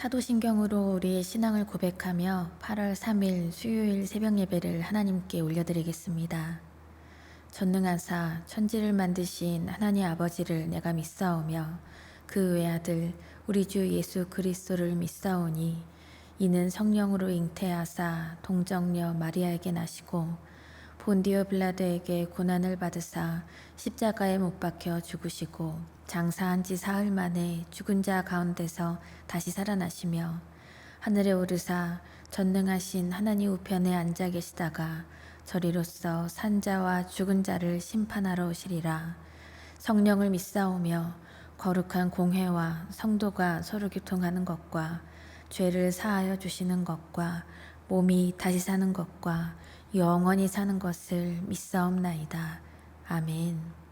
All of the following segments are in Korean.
사도신경으로 우리의 신앙을 고백하며 8월 3일 수요일 새벽 예배를 하나님께 올려드리겠습니다. 전능하사 천지를 만드신 하나님 아버지를 내가 믿사오며 그 외아들 우리 주 예수 그리스도를 믿사오니 이는 성령으로 잉태하사 동정녀 마리아에게 나시고 본디오 빌라도에게 고난을 받으사 십자가에 못 박혀 죽으시고 장사한 지 사흘 만에 죽은 자 가운데서 다시 살아나시며 하늘에 오르사 전능하신 하나님 우편에 앉아 계시다가 저리로서 산자와 죽은 자를 심판하러 오시리라. 성령을 믿사오며 거룩한 공회와 성도가 서로 교통하는 것과 죄를 사하여 주시는 것과 몸이 다시 사는 것과 영원히 사는 것을 믿사옵나이다. 아멘.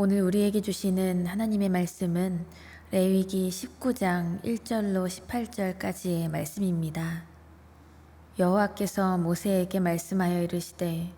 오늘 우리에게 주시는 하나님의 말씀은 레위기 19장 1절로 18절까지의 말씀입니다. 여호와께서 모세에게 말씀하여 이르시되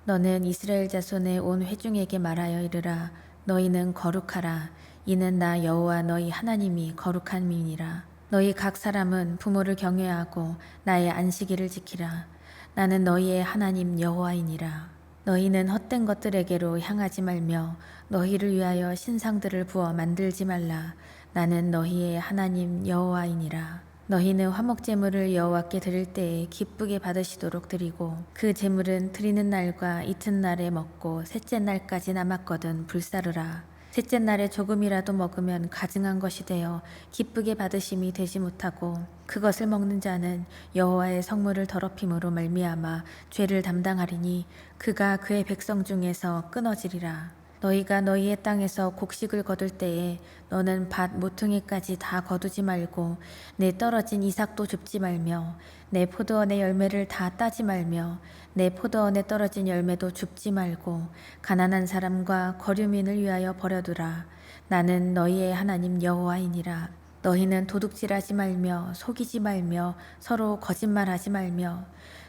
너는 이스라엘 자손의 온 회중에게 말하여 이르라. 너희는 거룩하라. 이는 나 여호와 너희 하나님이 거룩한 민이라. 너희 각 사람은 부모를 경외하고 나의 안식일을 지키라. 나는 너희의 하나님 여호와이니라. 너희는 헛된 것들에게로 향하지 말며 너희를 위하여 신상들을 부어 만들지 말라. 나는 너희의 하나님 여호와이니라. 너희는 화목제물을 여호와께 드릴 때에 기쁘게 받으시도록 드리고 그 제물은 드리는 날과 이튿날에 먹고 셋째 날까지 남았거든 불사르라. 셋째 날에 조금이라도 먹으면 가증한 것이 되어 기쁘게 받으심이 되지 못하고 그것을 먹는 자는 여호와의 성물을 더럽힘으로 말미암아 죄를 담당하리니 그가 그의 백성 중에서 끊어지리라. 너희가 너희의 땅에서 곡식을 거둘 때에 너는 밭 모퉁이까지 다 거두지 말고 내 떨어진 이삭도 줍지 말며 내 포도원의 열매를 다 따지 말며 내 포도원에 떨어진 열매도 줍지 말고 가난한 사람과 거류민을 위하여 버려두라. 나는 너희의 하나님 여호와이니라. 너희는 도둑질하지 말며 속이지 말며 서로 거짓말하지 말며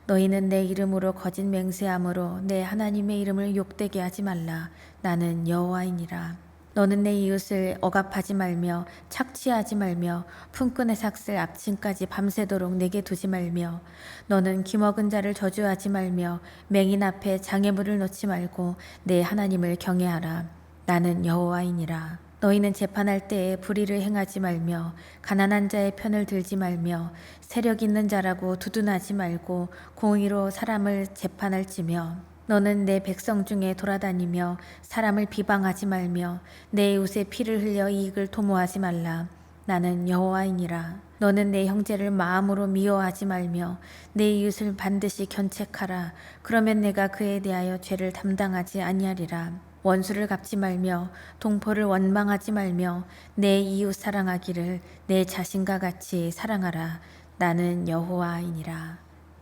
너희는 내 이름으로 거짓 맹세함으로 내 하나님의 이름을 욕되게 하지 말라. 나는 여호와이니라. 너는 내 이웃을 억압하지 말며 착취하지 말며 품꾼의 삭슬 앞침까지 밤새도록 내게 두지 말며 너는 기먹은 자를 저주하지 말며 맹인 앞에 장애물을 놓지 말고 내 하나님을 경외하라. 나는 여호와이니라. 너희는 재판할 때에 불의를 행하지 말며 가난한 자의 편을 들지 말며 세력 있는 자라고 두둔하지 말고 공의로 사람을 재판할지며 너는 내 백성 중에 돌아다니며 사람을 비방하지 말며 내 이웃의 피를 흘려 이익을 도모하지 말라. 나는 여호와이니라. 너는 내 형제를 마음으로 미워하지 말며 내 이웃을 반드시 견책하라. 그러면 내가 그에 대하여 죄를 담당하지 아니하리라. 원수를 갚지 말며 동포를 원망하지 말며 내 이웃 사랑하기를 내 자신과 같이 사랑하라. 나는 여호와이니라.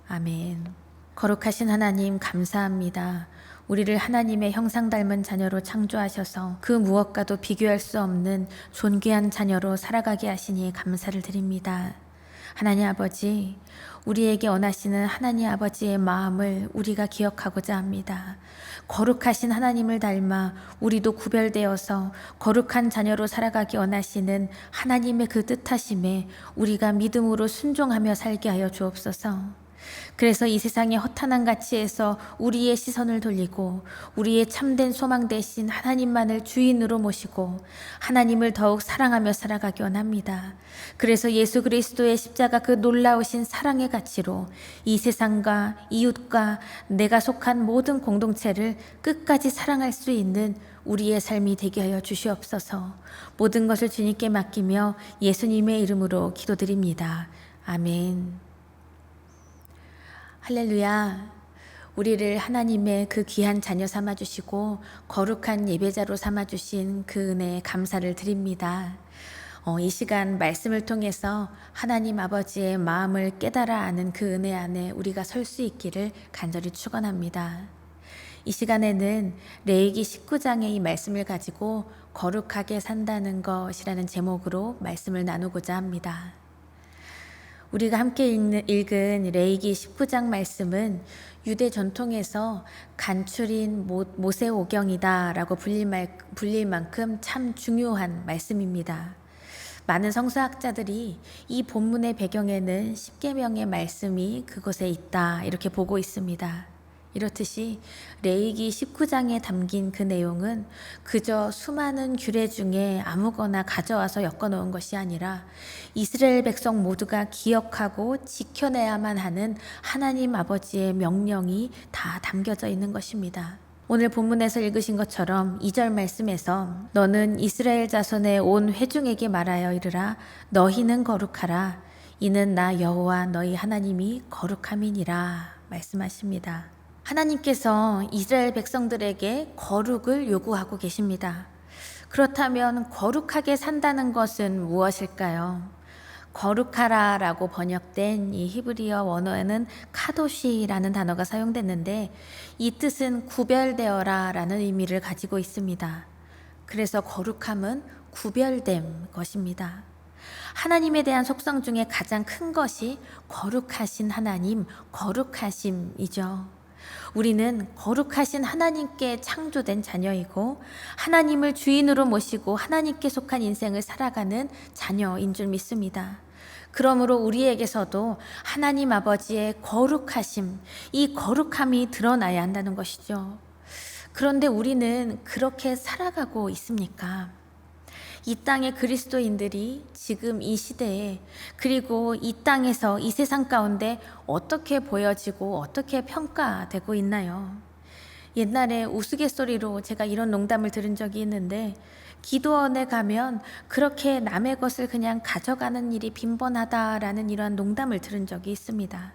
아멘. 거룩하신 하나님 감사합니다. 우리를 하나님의 형상 닮은 자녀로 창조하셔서 그 무엇과도 비교할 수 없는 존귀한 자녀로 살아가게 하시니 감사를 드립니다. 하나님 아버지, 우리에게 원하시는 하나님 아버지의 마음을 우리가 기억하고자 합니다. 거룩하신 하나님을 닮아 우리도 구별되어서 거룩한 자녀로 살아가기 원하시는 하나님의 그 뜻하심에 우리가 믿음으로 순종하며 살게 하여 주옵소서. 그래서 이 세상의 허탄한 가치에서 우리의 시선을 돌리고 우리의 참된 소망 대신 하나님만을 주인으로 모시고 하나님을 더욱 사랑하며 살아가기 원합니다. 그래서 예수 그리스도의 십자가 그 놀라우신 사랑의 가치로 이 세상과 이웃과 내가 속한 모든 공동체를 끝까지 사랑할 수 있는 우리의 삶이 되게 하여 주시옵소서. 모든 것을 주님께 맡기며 예수님의 이름으로 기도드립니다. 아멘. 할렐루야. 우리를 하나님의 그 귀한 자녀 삼아주시고 거룩한 예배자로 삼아주신 그 은혜에 감사를 드립니다. 이 시간 말씀을 통해서 하나님 아버지의 마음을 깨달아 아는 그 은혜 안에 우리가 설 수 있기를 간절히 축원합니다. 이 시간에는 레위기 19장의 이 말씀을 가지고 거룩하게 산다는 것이라는 제목으로 말씀을 나누고자 합니다. 우리가 함께 읽은 레위기 19장 말씀은 유대 전통에서 간추린 모세오경이다 라고 불릴 만큼 참 중요한 말씀입니다. 많은 성서학자들이 이 본문의 배경에는 십계명의 말씀이 그곳에 있다 이렇게 보고 있습니다. 이렇듯이 레위기 19장에 담긴 그 내용은 그저 수많은 규례 중에 아무거나 가져와서 엮어놓은 것이 아니라 이스라엘 백성 모두가 기억하고 지켜내야만 하는 하나님 아버지의 명령이 다 담겨져 있는 것입니다. 오늘 본문에서 읽으신 것처럼 2절 말씀에서 너는 이스라엘 자손의 온 회중에게 말하여 이르라. 너희는 거룩하라. 이는 나 여호와 너희 하나님이 거룩함이니라 말씀하십니다. 하나님께서 이스라엘 백성들에게 거룩을 요구하고 계십니다. 그렇다면 거룩하게 산다는 것은 무엇일까요? 거룩하라 라고 번역된 이 히브리어 원어에는 카도시라는 단어가 사용됐는데 이 뜻은 구별되어라 라는 의미를 가지고 있습니다. 그래서 거룩함은 구별됨 것입니다. 하나님에 대한 속성 중에 가장 큰 것이 거룩하신 하나님, 거룩하심이죠. 우리는 거룩하신 하나님께 창조된 자녀이고 하나님을 주인으로 모시고 하나님께 속한 인생을 살아가는 자녀인 줄 믿습니다. 그러므로 우리에게서도 하나님 아버지의 거룩하심, 이 거룩함이 드러나야 한다는 것이죠. 그런데 우리는 그렇게 살아가고 있습니까? 이 땅의 그리스도인들이 지금 이 시대에 그리고 이 땅에서 이 세상 가운데 어떻게 보여지고 어떻게 평가되고 있나요? 옛날에 우스갯소리로 제가 이런 농담을 들은 적이 있는데 기도원에 가면 그렇게 남의 것을 그냥 가져가는 일이 빈번하다라는 이러한 농담을 들은 적이 있습니다.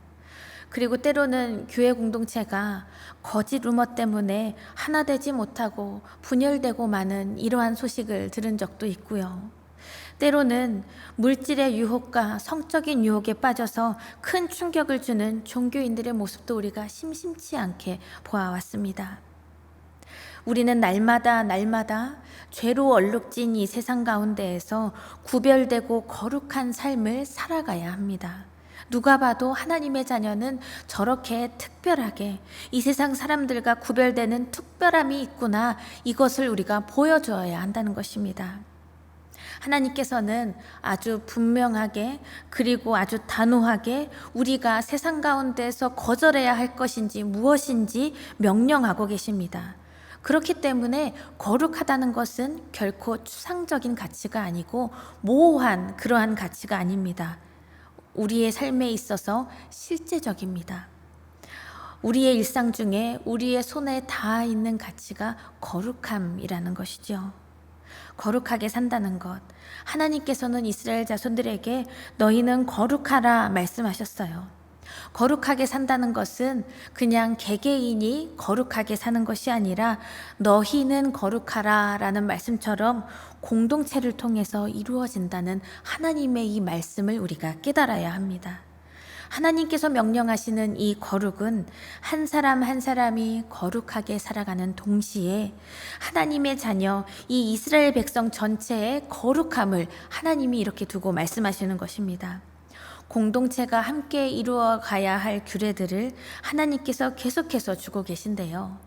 그리고 때로는 교회 공동체가 거짓 루머 때문에 하나 되지 못하고 분열되고 마는 이러한 소식을 들은 적도 있고요. 때로는 물질의 유혹과 성적인 유혹에 빠져서 큰 충격을 주는 종교인들의 모습도 우리가 심심치 않게 보아왔습니다. 우리는 날마다 죄로 얼룩진 이 세상 가운데에서 구별되고 거룩한 삶을 살아가야 합니다. 누가 봐도 하나님의 자녀는 저렇게 특별하게 이 세상 사람들과 구별되는 특별함이 있구나, 이것을 우리가 보여줘야 한다는 것입니다. 하나님께서는 아주 분명하게 그리고 아주 단호하게 우리가 세상 가운데서 거절해야 할 것인지 무엇인지 명령하고 계십니다. 그렇기 때문에 거룩하다는 것은 결코 추상적인 가치가 아니고 모호한 그러한 가치가 아닙니다. 우리의 삶에 있어서 실제적입니다. 우리의 일상 중에 우리의 손에 닿아 있는 가치가 거룩함이라는 것이죠. 거룩하게 산다는 것. 하나님께서는 이스라엘 자손들에게 너희는 거룩하라 말씀하셨어요. 거룩하게 산다는 것은 그냥 개개인이 거룩하게 사는 것이 아니라 너희는 거룩하라 라는 말씀처럼 공동체를 통해서 이루어진다는 하나님의 이 말씀을 우리가 깨달아야 합니다. 하나님께서 명령하시는 이 거룩은 한 사람 한 사람이 거룩하게 살아가는 동시에 하나님의 자녀, 이 이스라엘 백성 전체의 거룩함을 하나님이 이렇게 두고 말씀하시는 것입니다. 공동체가 함께 이루어 가야 할 규례들을 하나님께서 계속해서 주고 계신데요.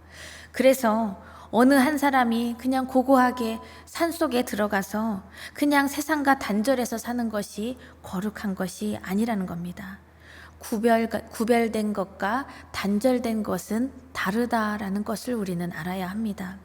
그래서 어느 한 사람이 그냥 고고하게 산속에 들어가서 그냥 세상과 단절해서 사는 것이 거룩한 것이 아니라는 겁니다. 구별된 것과 단절된 것은 다르다라는 것을 우리는 알아야 합니다.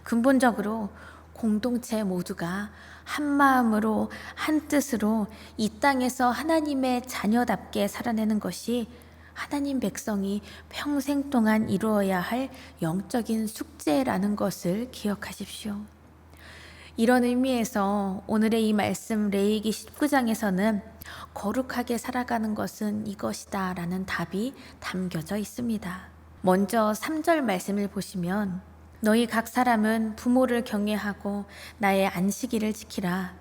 근본적으로 공동체 모두가 한 마음으로 한 뜻으로 이 땅에서 하나님의 자녀답게 살아내는 것이 하나님 백성이 평생 동안 이루어야 할 영적인 숙제라는 것을 기억하십시오. 이런 의미에서 오늘의 이 말씀 레위기 19장에서는 거룩하게 살아가는 것은 이것이다 라는 답이 담겨져 있습니다. 먼저 3절 말씀을 보시면 너희 각 사람은 부모를 경외하고 나의 안식일을 지키라.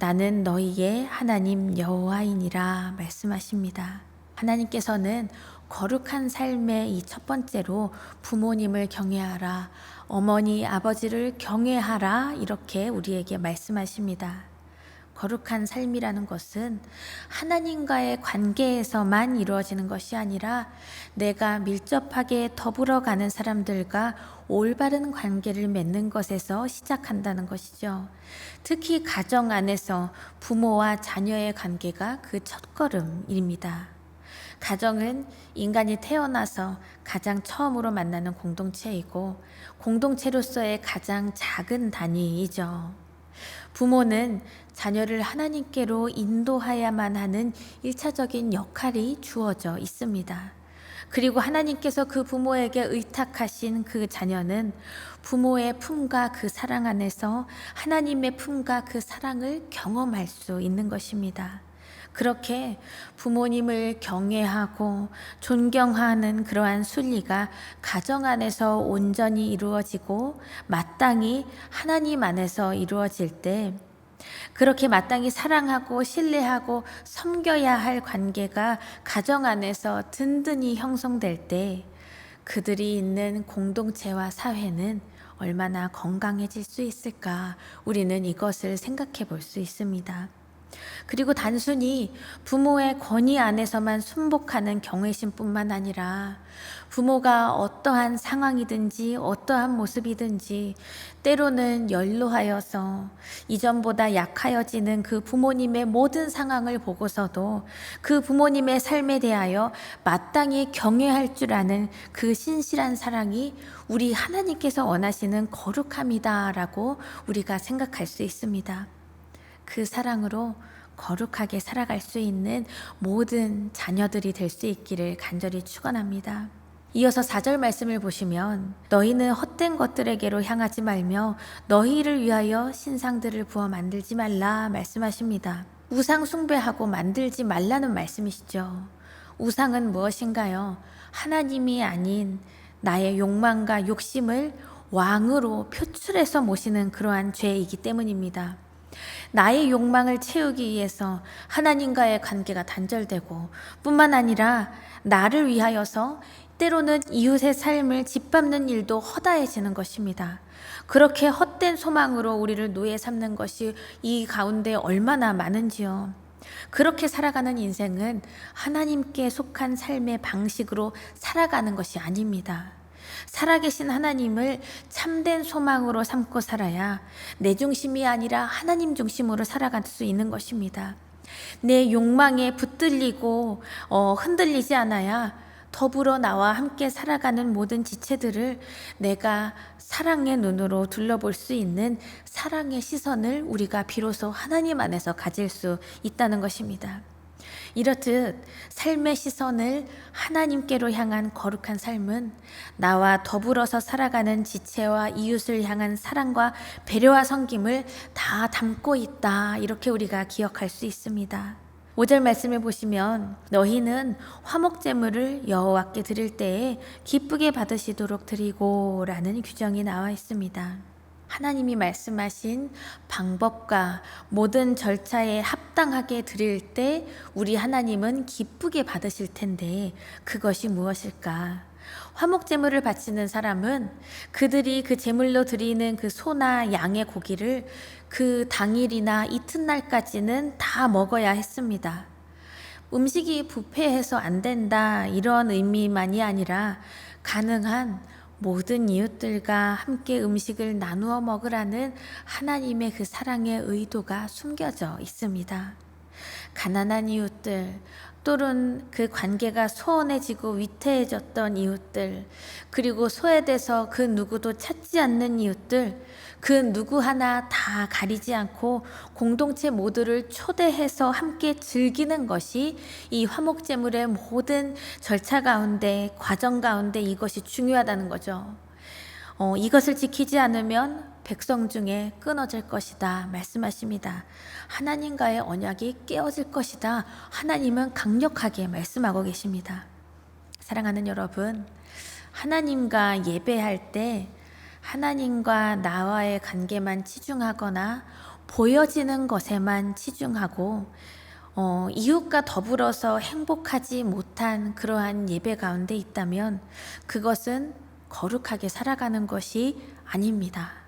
나는 너희의 하나님 여호와이니라 말씀하십니다. 하나님께서는 거룩한 삶의 이 첫 번째로 부모님을 경외하라, 어머니, 아버지를 경외하라 이렇게 우리에게 말씀하십니다. 거룩한 삶이라는 것은 하나님과의 관계에서만 이루어지는 것이 아니라 내가 밀접하게 더불어가는 사람들과 올바른 관계를 맺는 것에서 시작한다는 것이죠. 특히 가정 안에서 부모와 자녀의 관계가 그 첫걸음입니다. 가정은 인간이 태어나서 가장 처음으로 만나는 공동체이고 공동체로서의 가장 작은 단위이죠. 부모는 자녀를 하나님께로 인도해야만 하는 1차적인 역할이 주어져 있습니다. 그리고 하나님께서 그 부모에게 의탁하신 그 자녀는 부모의 품과 그 사랑 안에서 하나님의 품과 그 사랑을 경험할 수 있는 것입니다. 그렇게 부모님을 경외하고 존경하는 그러한 순리가 가정 안에서 온전히 이루어지고 마땅히 하나님 안에서 이루어질 때 그렇게 마땅히 사랑하고 신뢰하고 섬겨야 할 관계가 가정 안에서 든든히 형성될 때 그들이 있는 공동체와 사회는 얼마나 건강해질 수 있을까 우리는 이것을 생각해 볼 수 있습니다. 그리고 단순히 부모의 권위 안에서만 순복하는 경외심뿐만 아니라 부모가 어떠한 상황이든지 어떠한 모습이든지 때로는 연로하여서 이전보다 약하여지는 그 부모님의 모든 상황을 보고서도 그 부모님의 삶에 대하여 마땅히 경외할 줄 아는 그 신실한 사랑이 우리 하나님께서 원하시는 거룩함이다라고 우리가 생각할 수 있습니다. 그 사랑으로 거룩하게 살아갈 수 있는 모든 자녀들이 될 수 있기를 간절히 축원합니다. 이어서 4절 말씀을 보시면 너희는 헛된 것들에게로 향하지 말며 너희를 위하여 신상들을 부어 만들지 말라 말씀하십니다. 우상 숭배하고 만들지 말라는 말씀이시죠. 우상은 무엇인가요? 하나님이 아닌 나의 욕망과 욕심을 왕으로 표출해서 모시는 그러한 죄이기 때문입니다. 나의 욕망을 채우기 위해서 하나님과의 관계가 단절되고 뿐만 아니라 나를 위하여서 때로는 이웃의 삶을 짓밟는 일도 허다해지는 것입니다. 그렇게 헛된 소망으로 우리를 노예 삼는 것이 이 가운데 얼마나 많은지요. 그렇게 살아가는 인생은 하나님께 속한 삶의 방식으로 살아가는 것이 아닙니다. 살아계신 하나님을 참된 소망으로 삼고 살아야 내 중심이 아니라 하나님 중심으로 살아갈 수 있는 것입니다. 내 욕망에 붙들리고 흔들리지 않아야 더불어 나와 함께 살아가는 모든 지체들을 내가 사랑의 눈으로 둘러볼 수 있는 사랑의 시선을 우리가 비로소 하나님 안에서 가질 수 있다는 것입니다. 이렇듯 삶의 시선을 하나님께로 향한 거룩한 삶은 나와 더불어서 살아가는 지체와 이웃을 향한 사랑과 배려와 섬김을 다 담고 있다. 이렇게 우리가 기억할 수 있습니다. 5절 말씀을 보시면 너희는 화목제물을 여호와께 드릴 때에 기쁘게 받으시도록 드리고 라는 규정이 나와 있습니다. 하나님이 말씀하신 방법과 모든 절차에 합당하게 드릴 때 우리 하나님은 기쁘게 받으실 텐데 그것이 무엇일까? 화목제물을 바치는 사람은 그들이 그 제물로 드리는 그 소나 양의 고기를 그 당일이나 이튿날까지는 다 먹어야 했습니다. 음식이 부패해서 안 된다 이런 의미만이 아니라 가능한 모든 이웃들과 함께 음식을 나누어 먹으라는 하나님의 그 사랑의 의도가 숨겨져 있습니다. 가난한 이웃들, 또는 그 관계가 소원해지고 위태해졌던 이웃들, 그리고 소외돼서 그 누구도 찾지 않는 이웃들, 그 누구 하나 다 가리지 않고 공동체 모두를 초대해서 함께 즐기는 것이 이 화목제물의 모든 절차 가운데, 과정 가운데 이것이 중요하다는 거죠. 이것을 지키지 않으면 백성 중에 끊어질 것이다 말씀하십니다. 하나님과의 언약이 깨어질 것이다. 하나님은 강력하게 말씀하고 계십니다. 사랑하는 여러분, 하나님과 예배할 때 하나님과 나와의 관계만 치중하거나 보여지는 것에만 치중하고 이웃과 더불어서 행복하지 못한 그러한 예배 가운데 있다면 그것은 거룩하게 살아가는 것이 아닙니다.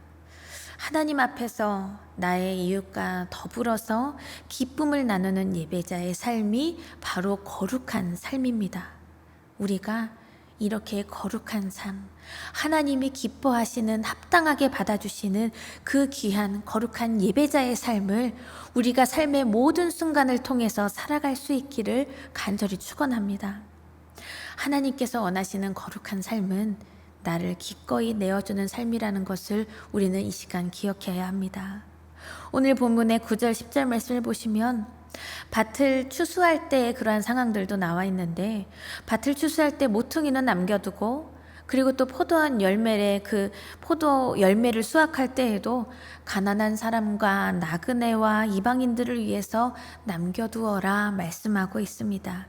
하나님 앞에서 나의 이웃과 더불어서 기쁨을 나누는 예배자의 삶이 바로 거룩한 삶입니다. 우리가 이렇게 거룩한 삶, 하나님이 기뻐하시는 합당하게 받아주시는 그 귀한 거룩한 예배자의 삶을 우리가 삶의 모든 순간을 통해서 살아갈 수 있기를 간절히 축원합니다. 하나님께서 원하시는 거룩한 삶은 나를 기꺼이 내어주는 삶이라는 것을 우리는 이 시간 기억해야 합니다. 오늘 본문의 9절 10절 말씀을 보시면 밭을 추수할 때의 그러한 상황들도 나와 있는데 밭을 추수할 때 모퉁이는 남겨두고 그리고 또 포도원 열매의 그 포도 열매를 수확할 때에도 가난한 사람과 나그네와 이방인들을 위해서 남겨두어라 말씀하고 있습니다.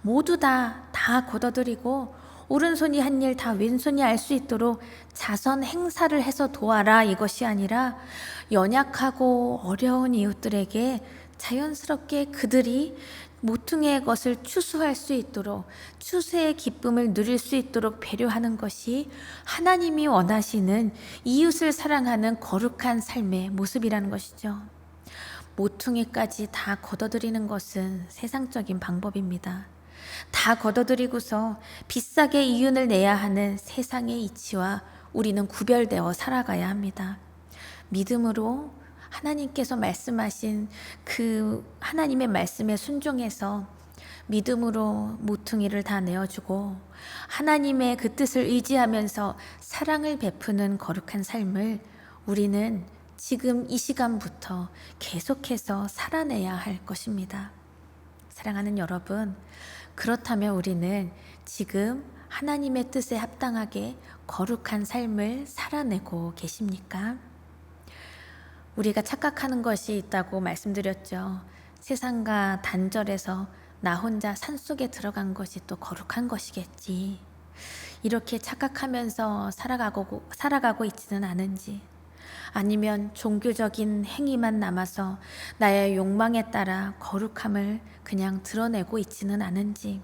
모두 다 걷어들이고 오른손이 한 일 다 왼손이 알 수 있도록 자선 행사를 해서 도와라 이것이 아니라 연약하고 어려운 이웃들에게 자연스럽게 그들이 모퉁이의 것을 추수할 수 있도록 추수의 기쁨을 누릴 수 있도록 배려하는 것이 하나님이 원하시는 이웃을 사랑하는 거룩한 삶의 모습이라는 것이죠. 모퉁이까지 다 걷어들이는 것은 세상적인 방법입니다. 다 걷어들이고서 비싸게 이윤을 내야 하는 세상의 이치와 우리는 구별되어 살아가야 합니다. 믿음으로 하나님께서 말씀하신 그 하나님의 말씀에 순종해서 믿음으로 모퉁이를 다 내어주고 하나님의 그 뜻을 의지하면서 사랑을 베푸는 거룩한 삶을 우리는 지금 이 시간부터 계속해서 살아내야 할 것입니다. 사랑하는 여러분, 그렇다면 우리는 지금 하나님의 뜻에 합당하게 거룩한 삶을 살아내고 계십니까? 우리가 착각하는 것이 있다고 말씀드렸죠. 세상과 단절해서 나 혼자 산속에 들어간 것이 또 거룩한 것이겠지. 이렇게 착각하면서 살아가고 있지는 않은지, 아니면 종교적인 행위만 남아서 나의 욕망에 따라 거룩함을 그냥 드러내고 있지는 않은지,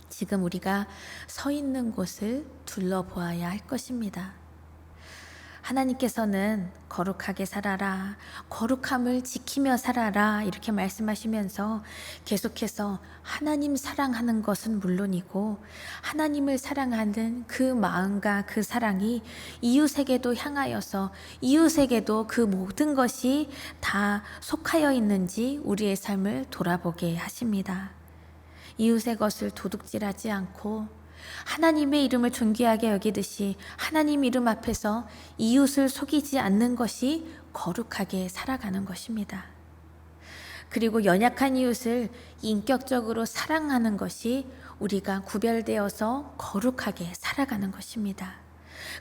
지금 우리가 서 있는 곳을 둘러보아야 할 것입니다. 하나님께서는 거룩하게 살아라, 거룩함을 지키며 살아라 이렇게 말씀하시면서 계속해서 하나님 사랑하는 것은 물론이고 하나님을 사랑하는 그 마음과 그 사랑이 이웃에게도 향하여서 이웃에게도 그 모든 것이 다 속하여 있는지 우리의 삶을 돌아보게 하십니다. 이웃의 것을 도둑질하지 않고 하나님의 이름을 존귀하게 여기듯이 하나님 이름 앞에서 이웃을 속이지 않는 것이 거룩하게 살아가는 것입니다. 그리고 연약한 이웃을 인격적으로 사랑하는 것이 우리가 구별되어서 거룩하게 살아가는 것입니다.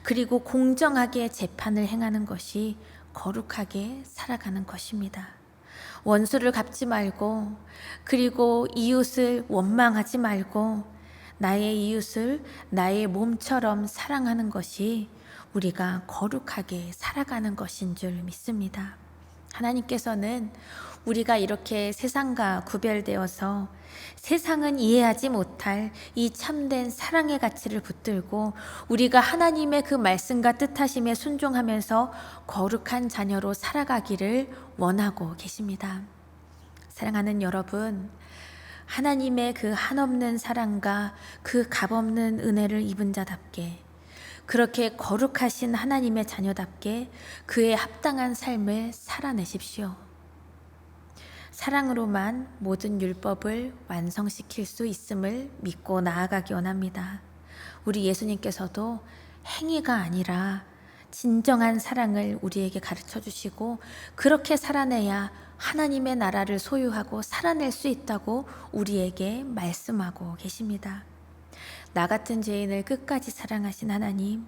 그리고 공정하게 재판을 행하는 것이 거룩하게 살아가는 것입니다. 원수를 갚지 말고, 그리고 이웃을 원망하지 말고 나의 이웃을 나의 몸처럼 사랑하는 것이 우리가 거룩하게 살아가는 것인 줄 믿습니다. 하나님께서는 우리가 이렇게 세상과 구별되어서 세상은 이해하지 못할 이 참된 사랑의 가치를 붙들고 우리가 하나님의 그 말씀과 뜻하심에 순종하면서 거룩한 자녀로 살아가기를 원하고 계십니다. 사랑하는 여러분, 하나님의 그 한없는 사랑과 그 값없는 은혜를 입은 자답게, 그렇게 거룩하신 하나님의 자녀답게 그에 합당한 삶을 살아내십시오. 사랑으로만 모든 율법을 완성시킬 수 있음을 믿고 나아가기 원합니다. 우리 예수님께서도 행위가 아니라 진정한 사랑을 우리에게 가르쳐 주시고 그렇게 살아내야 하나님의 나라를 소유하고 살아낼 수 있다고 우리에게 말씀하고 계십니다. 나 같은 죄인을 끝까지 사랑하신 하나님,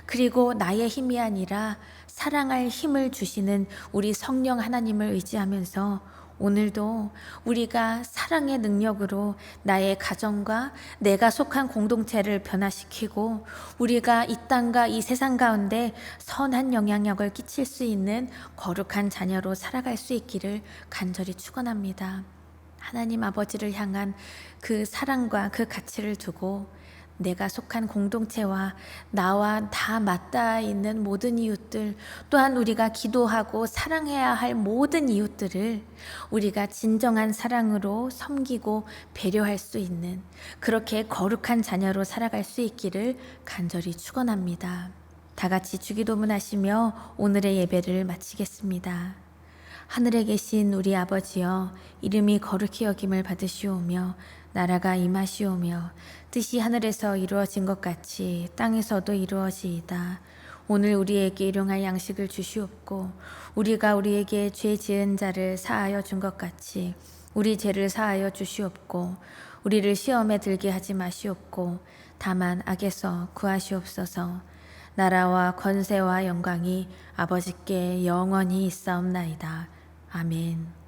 그리고 나의 힘이 아니라 사랑할 힘을 주시는 우리 성령 하나님을 의지하면서 오늘도 우리가 사랑의 능력으로 나의 가정과 내가 속한 공동체를 변화시키고 우리가 이 땅과 이 세상 가운데 선한 영향력을 끼칠 수 있는 거룩한 자녀로 살아갈 수 있기를 간절히 축원합니다. 하나님 아버지를 향한 그 사랑과 그 가치를 두고 내가 속한 공동체와 나와 다 맞닿아 있는 모든 이웃들, 또한 우리가 기도하고 사랑해야 할 모든 이웃들을 우리가 진정한 사랑으로 섬기고 배려할 수 있는 그렇게 거룩한 자녀로 살아갈 수 있기를 간절히 축원합니다. 다 같이 주기도문 하시며 오늘의 예배를 마치겠습니다. 하늘에 계신 우리 아버지여, 이름이 거룩히 여김을 받으시오며 나라가 임하시오며 뜻이 하늘에서 이루어진 것 같이 땅에서도 이루어지이다. 오늘 우리에게 일용할 양식을 주시옵고 우리가 우리에게 죄 지은 자를 사하여 준 것 같이 우리 죄를 사하여 주시옵고 우리를 시험에 들게 하지 마시옵고 다만 악에서 구하시옵소서. 나라와 권세와 영광이 아버지께 영원히 있사옵나이다. 아멘.